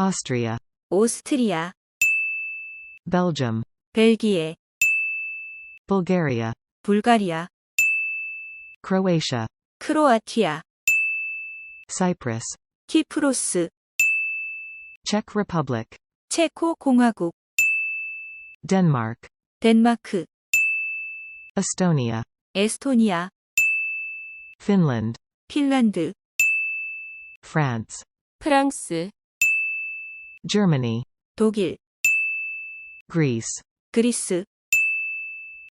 Austria, 오스트리아, Belgium, 벨기에, Bulgaria, 불가리아, Croatia, 크로아티아, Cyprus, 키프로스, Czech Republic, 체코 공화국, Denmark, 덴마크, Estonia, 에스토니아, Finland, 핀란드, France, 프랑스, Germany, 독일, Greece, 그리스,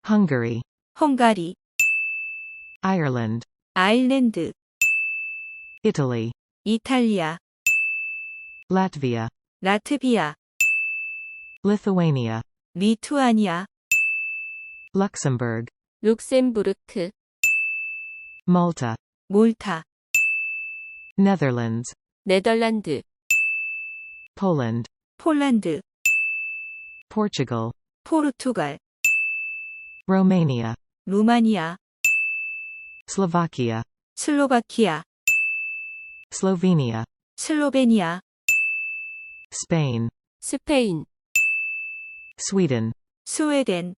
Hungary, 헝가리, Ireland, 아일랜드, Italy, 이탈리아, Latvia, 라트비아, Lithuania, 리투아니아, Luxembourg, 룩셈부르크, Malta, 몰타, Netherlands, 네덜란드, Poland, 폴란드, Portugal, 포르투갈, Romania, 루마니아, Slovakia, 슬로바키아, Slovenia, 슬로베니아, Spain, 스페인, Sweden, 스웨덴,